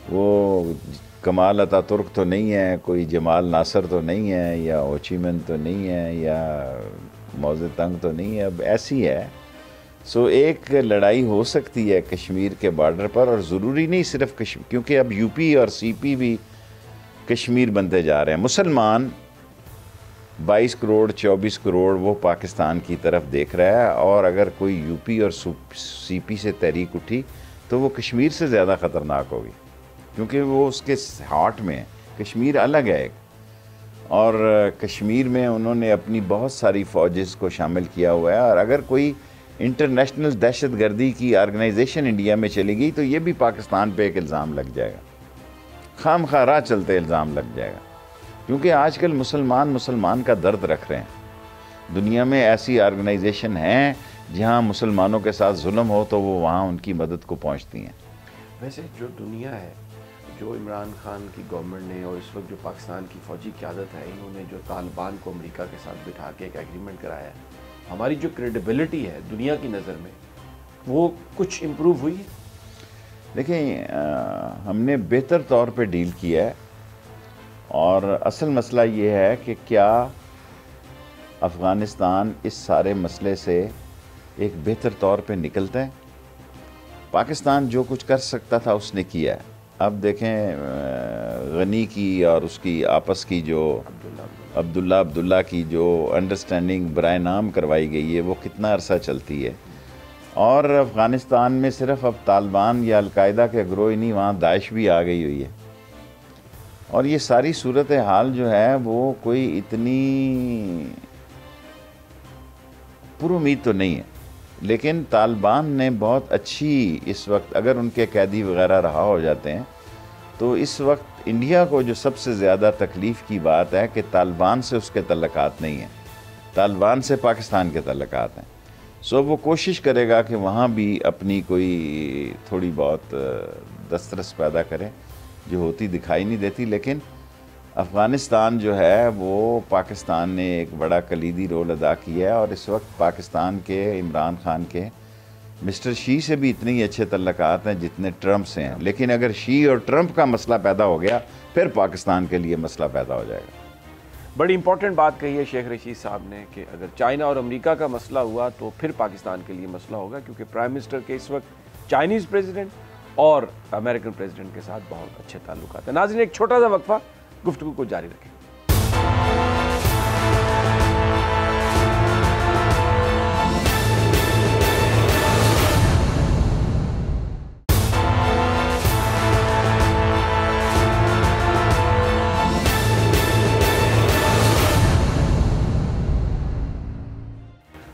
वो कमाल अतातुर्क तो नहीं है, कोई जमाल नासर तो नहीं है, या ओचीमन तो नहीं है, या मौज़े तंग तो नहीं है, अब ऐसी है। सो एक लड़ाई हो सकती है कश्मीर के बॉर्डर पर, और ज़रूरी नहीं सिर्फ कश्मीर, क्योंकि अब यूपी और CP भी कश्मीर बनते जा रहे हैं। मुसलमान 22 करोड़ 24 करोड़ वो पाकिस्तान की तरफ देख रहा है, और अगर कोई यूपी और CP से तहरीक उठी तो वो कश्मीर से ज़्यादा ख़तरनाक होगी, क्योंकि वो उसके हार्ट में है। कश्मीर अलग है एक, और कश्मीर में उन्होंने अपनी बहुत सारी फ़ौजेस को शामिल किया हुआ है। और अगर कोई इंटरनेशनल दहशत गर्दी की ऑर्गेनाइजेशन इंडिया में चली गई तो ये भी पाकिस्तान पे एक इल्ज़ाम लग जाएगा, खामखा राह चलते इल्ज़ाम लग जाएगा, क्योंकि आजकल मुसलमान का दर्द रख रहे हैं। दुनिया में ऐसी ऑर्गेनाइजेशन हैं जहां मुसलमानों के साथ जुल्म हो तो वो वहां उनकी मदद को पहुंचती हैं। वैसे जो दुनिया है, जो इमरान खान की गवर्नमेंट ने और इस वक्त जो पाकिस्तान की फ़ौजी क़यादत है, इन्होंने जो तालिबान को अमेरिका के साथ बिठा के एक एग्रीमेंट कराया है, हमारी जो क्रेडिबिलिटी है दुनिया की नज़र में, वो कुछ इम्प्रूव हुई है? देखिए, हमने बेहतर तौर पे डील किया है, और असल मसला ये है कि क्या अफ़गानिस्तान इस सारे मसले से एक बेहतर तौर पे निकलता है। पाकिस्तान जो कुछ कर सकता था उसने किया है। अब देखें, गनी की और उसकी आपस की जो अब्दुल्ला की जो अंडरस्टैंडिंग बराए नाम करवाई गई है, वो कितना अरसा चलती है। और अफ़गानिस्तान में सिर्फ अब तालिबान या अलकायदा के गिरोह ही नहीं, वहाँ दाइश भी आ गई हुई है। और ये सारी सूरत हाल जो है वो कोई इतनी पुरुमीद तो नहीं है, लेकिन तालिबान ने बहुत अच्छी, इस वक्त अगर उनके कैदी वगैरह रहा हो जाते हैं तो इस वक्त इंडिया को जो सबसे ज़्यादा तकलीफ़ की बात है कि तालिबान से उसके तल्लुकात नहीं हैं, तालिबान से पाकिस्तान के तल्लुकात हैं। सो वो कोशिश करेगा कि वहाँ भी अपनी कोई थोड़ी बहुत दस्तरस पैदा करे, जो होती दिखाई नहीं देती। लेकिन अफ़गानिस्तान जो है वो पाकिस्तान ने एक बड़ा कलीदी रोल अदा किया है, और इस वक्त पाकिस्तान के इमरान खान के मिस्टर शी से भी इतने ही अच्छे तल्लुकात हैं जितने ट्रंप से हैं। लेकिन अगर शी और ट्रंप का मसला पैदा हो गया फिर पाकिस्तान के लिए मसला पैदा हो जाएगा। बड़ी इंपॉर्टेंट बात कही है शेख रशीद साहब ने कि अगर चाइना और अमेरिका का मसला हुआ तो फिर पाकिस्तान के लिए मसला होगा, क्योंकि प्राइम मिनिस्टर के इस वक्त चाइनीज़ प्रेसिडेंट और अमेरिकन प्रेसिडेंट के साथ बहुत अच्छे ताल्लुकात हैं। नाज़रीन, एक छोटा सा वक्फा, गुफ्तगू को जारी रखें।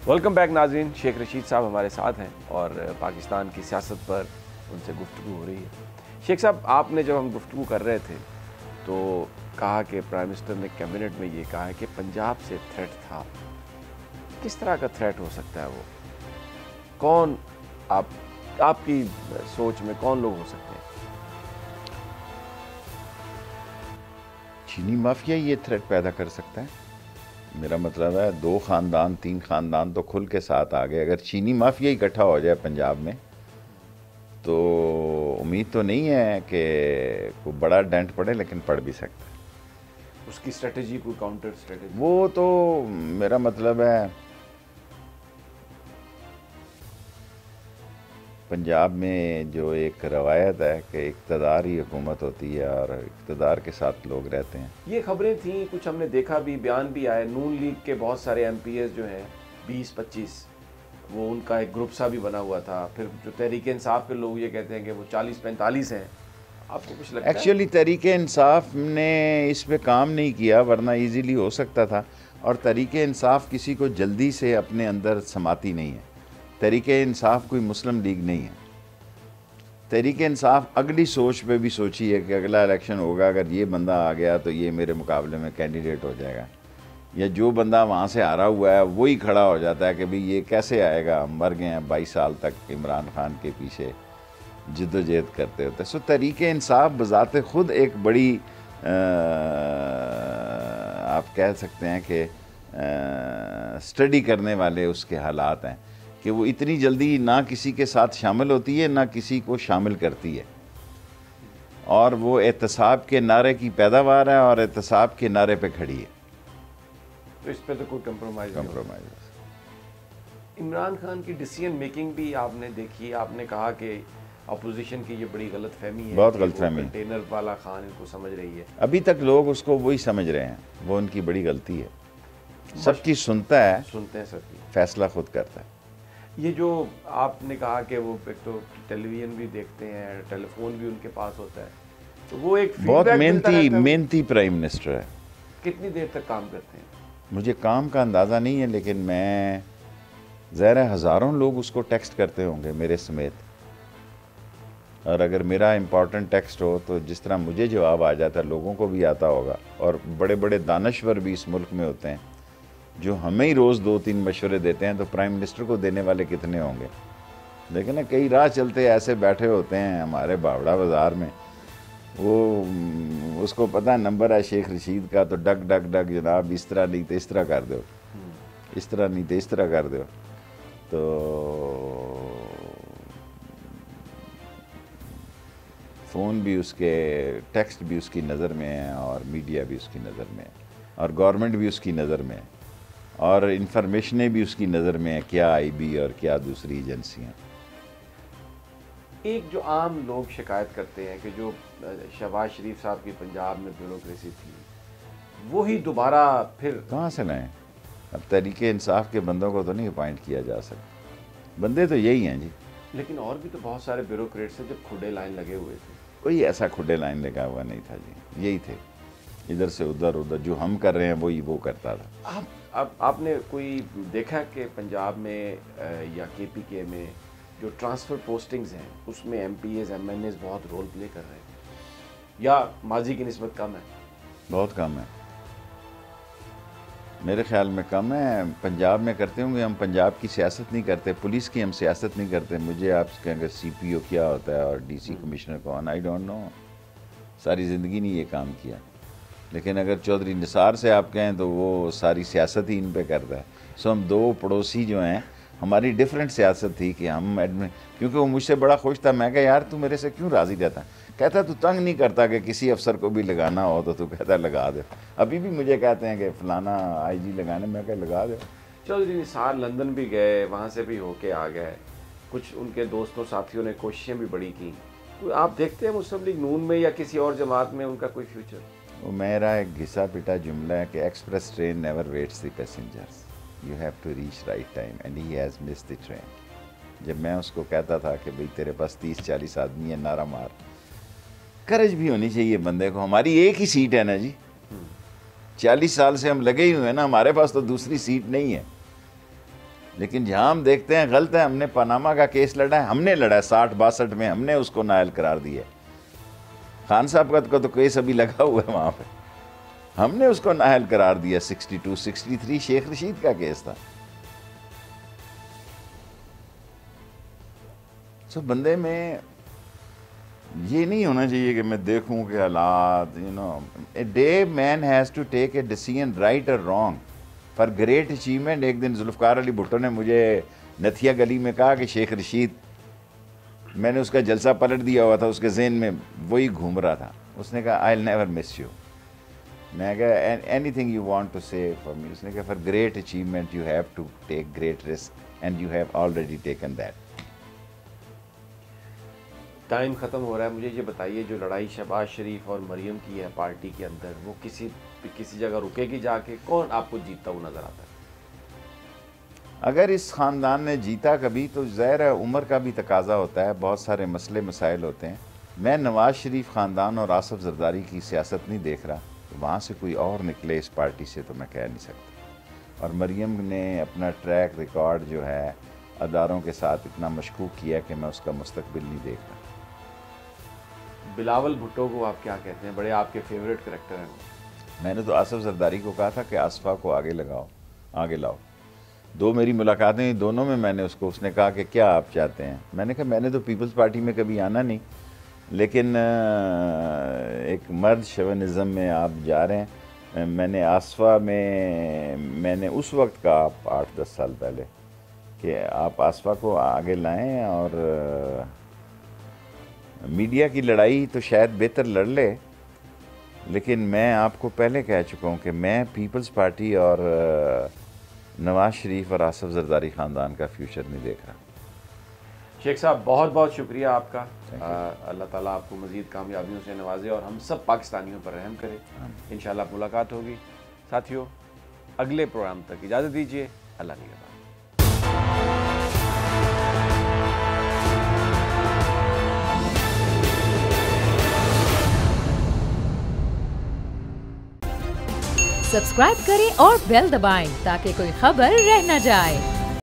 वेलकम बैक नाज़रीन, शेख रशीद साहब हमारे साथ हैं और पाकिस्तान की सियासत पर उनसे गुफ्तगू हो रही है। शेख साहब, आपने जब हम गुफ्तगू कर रहे थे तो कहा कि प्राइम मिनिस्टर ने कैबिनेट में ये कहा है कि पंजाब से थ्रेट था। किस तरह का थ्रेट हो सकता है वो? कौन, आपकी सोच में कौन लोग हो सकते हैं? चीनी माफिया ये थ्रेट पैदा कर सकता है। मेरा मतलब है 2 ख़ानदान 3 ख़ानदान तो खुल के साथ आ गए। अगर चीनी माफिया इकट्ठा हो जाए पंजाब में तो उम्मीद तो नहीं है कि कोई बड़ा डेंट पड़े, लेकिन पड़ भी सकता है। उसकी स्ट्रेटजी, कोई काउंटर स्ट्रेटजी? वो तो मेरा मतलब है पंजाब में जो एक रवायत है कि इक़्तिदार ही हुकूमत होती है और इक़्तिदार के साथ लोग रहते हैं। ये खबरें थी, कुछ हमने देखा भी, बयान भी आए, नून लीग के बहुत सारे MPs जो हैं 20-25, वो उनका एक ग्रुप सा भी बना हुआ था। फिर जो तहरीक इंसाफ के लोग ये कहते हैं कि वो 40-45 हैं। आपको कुछ लगता है? एक्चुअली तहरीक इंसाफ ने इस पे काम नहीं किया, वरना इजीली हो सकता था। और तहरीक इंसाफ किसी को जल्दी से अपने अंदर समाती नहीं है। तहरीक इंसाफ कोई मुस्लिम लीग नहीं है। तहरीक इंसाफ अगली सोच पे भी सोची है कि अगला इलेक्शन होगा, अगर ये बंदा आ गया तो ये मेरे मुकाबले में कैंडिडेट हो जाएगा, या जो बंदा वहाँ से हारा हुआ है वही खड़ा हो जाता है कि भाई ये कैसे आएगा, मर गए हैं 22 साल तक इमरान खान के पीछे जिद्दोजहद करते होते। सो तहरीक इंसाफ बज़ाते ख़ुद एक बड़ी आप कह सकते हैं कि स्टडी करने वाले उसके हालात हैं कि वो इतनी जल्दी ना किसी के साथ शामिल होती है ना किसी को शामिल करती है, और वो एहतसाब के नारे की पैदावार है और एहतसाब के नारे पे खड़ी है। तो इस पे तो कोई कंप्रोमाइज़। इमरान खान की डिसीजन मेकिंग भी आपने देखी, आपने कहा कि अपोजिशन की ये बड़ी गलत फहमी है, बहुत गलत फहमी, कंटेनर वाला खान इनको समझ रही है। अभी तक लोग उसको वही समझ रहे हैं, वो उनकी बड़ी गलती है। सबकी सुनते हैं सबकी, फैसला खुद करता है। ये जो आपने कहा कि वो एक तो टेलीविज़न भी देखते हैं, टेलीफोन भी उनके पास होता है, तो वो एक बहुत मेहनती प्राइम मिनिस्टर है। कितनी देर तक काम करते हैं? मुझे काम का अंदाज़ा नहीं है, लेकिन मैं ज़ाहिर है हज़ारों लोग उसको टेक्स्ट करते होंगे मेरे समेत, और अगर मेरा इम्पॉर्टेंट टेक्स्ट हो तो जिस तरह मुझे जवाब आ जाता है लोगों को भी आता होगा। और बड़े बड़े दानश्वर भी इस मुल्क में होते हैं जो हमें ही रोज़ 2-3 मशवरे देते हैं, तो प्राइम मिनिस्टर को देने वाले कितने होंगे। लेकिन ना कई राह चलते ऐसे बैठे होते हैं हमारे बावड़ा बाज़ार में, वो उसको पता है नंबर है शेख रशीद का, तो डग डग डग जनाब इस तरह नहीं तो इस तरह कर दो, इस तरह नहीं तो इस तरह कर दो। तो फ़ोन भी उसके, टेक्स्ट भी उसकी नज़र में है, और मीडिया भी उसकी नज़र में है, और गवर्नमेंट भी उसकी नज़र में है, और इंफॉर्मेशनें भी उसकी नज़र में है, क्या IB और क्या दूसरी एजेंसियाँ। एक जो आम लोग शिकायत करते हैं कि जो शहबाज शरीफ साहब की पंजाब में ब्यूरोक्रेसी थी वो ही दोबारा फिर कहाँ से लाएं? अब तहरीक इंसाफ के बंदों को तो नहीं अपॉइंट किया जा सकता, बंदे तो यही हैं जी। लेकिन और भी तो बहुत सारे ब्यूरोक्रेट्स हैं जो खुडे लाइन लगे हुए थे। कोई ऐसा खुडे लाइन लगा हुआ नहीं था जी, यही थे, इधर से उधर, उधर जो हम कर रहे हैं वही वो करता था। अब आपने कोई देखा कि पंजाब में या KPK में जो ट्रांसफ़र पोस्टिंग्स हैं उसमें MPs MNAs बहुत रोल प्ले कर रहे हैं, या माजी की निस्बत कम है? बहुत कम है, मेरे ख्याल में कम है। पंजाब में करते होंगे, हम पंजाब की सियासत नहीं करते, पुलिस की हम सियासत नहीं करते। मुझे आप कहेंगे CPO क्या होता है और DC कमिश्नर कौन, आई डोंट नो, सारी ज़िंदगी नहीं ये काम किया। लेकिन अगर चौधरी निसार से आप कहें तो वो सारी सियासत ही इन पे करता है। सो हम 2 पड़ोसी जो हैं, हमारी डिफरेंट सियासत थी कि हम क्योंकि वो मुझसे बड़ा खुश था, मैं कहा यार तू मेरे से क्यों राज़ी रहता, कहता तू तंग नहीं करता कि किसी अफसर को भी लगाना हो तो तू कहता लगा दे। अभी भी मुझे कहते हैं कि फलाना IG लगाने, मैं कह लगा दे। चौधरी निसार लंदन भी गए, वहाँ से भी होके आ गए, कुछ उनके दोस्तों साथियों ने कोशिशें भी बड़ी की। तो आप देखते हैं मुस्लिम लीग नून में या किसी और जमात में उनका कोई फ्यूचर? वो मेरा एक घिसा पिटा जुमला है कि express train never waits the passengers, you have to reach right time and he has missed the train. जब मैं उसको कहता था कि भाई तेरे पास 30-40 आदमी है, नारा मार, करज भी होनी चाहिए बंदे को। हमारी एक ही सीट है ना जी, 40 साल से हम लगे ही हुए हैं ना, हमारे पास तो दूसरी सीट नहीं है। लेकिन जहाँ हम देखते हैं गलत है, हमने पनामा का केस लड़ा है, हमने लड़ा है 60-62 में, हमने उसको नाअहल करार दिया। खान साहब का तो केस अभी लगा हुआ है वहाँ पे, हमने उसको नाअहल करार दिया। 62-63 शेख रशीद का केस था। सो बंदे में ये नहीं होना चाहिए कि मैं देखूं कि हालात, you know, a day man has to take a decision right और रॉन्ग फॉर ग्रेट अचीवमेंट। एक दिन जुल्फ़कार अली भुट्टो ने मुझे नथिया गली में कहा कि शेख रशीद, मैंने उसका जलसा पलट दिया हुआ था, उसके ज़हन में वही घूम रहा था। उसने कहा I will never miss you. मैं कहा anything you want to say for me. उसने कहा for great achievement you have to take great risk and you have already taken that. Time ख़त्म हो रहा है, मुझे ये बताइए, जो लड़ाई शहबाज शरीफ और मरियम की है पार्टी के अंदर, वो किसी जगह रुकेगी जाके? कौन आपको जीतता हुआ नज़र आता है? अगर इस ख़ानदान ने जीता कभी तो ज़ाहिर है उम्र का भी तकाजा होता है, बहुत सारे मसले मसाइल होते हैं। मैं नवाज़ शरीफ ख़ानदान और आसफ जरदारी की सियासत नहीं देख रहा, तो वहाँ से कोई और निकले इस पार्टी से तो मैं कह नहीं सकता। और मरियम ने अपना ट्रैक रिकॉर्ड जो है अदारों के साथ इतना मशकूक किया कि मैं उसका मुस्तकबिल नहीं देख रहा। बिलावल भुट्टो को आप क्या कहते हैं? बड़े आपके फेवरेट करेक्टर हैं। मैंने तो आसफ जरदारी को कहा था कि आसफा को आगे लाओ। दो मेरी मुलाकातें हुई, दोनों में मैंने उसने कहा कि क्या आप चाहते हैं। मैंने कहा मैंने तो पीपल्स पार्टी में कभी आना नहीं, लेकिन एक मर्द शवनिज़म में आप जा रहे हैं। मैंने आसफा में मैंने उस वक्त कहा 8-10 साल पहले कि आप आसफा को आगे लाएं, और मीडिया की लड़ाई तो शायद बेहतर लड़ ले, लेकिन मैं आपको पहले कह चुका हूँ कि मैं पीपल्स पार्टी और नवाज़ शरीफ और आसफ जरदारी ख़ानदान का फ्यूचर नहीं देख रहा। शेख साहब बहुत बहुत शुक्रिया आपका। अल्लाह ताला आपको मज़ीद कामयाबियों से नवाजे और हम सब पाकिस्तानियों पर रहम करे। इंशाल्लाह मुलाकात होगी। साथियों, अगले प्रोग्राम तक इजाज़त दीजिए। अल्लाह निगहबान। सब्सक्राइब करें और बेल दबाएं ताकि कोई खबर रह न जाए।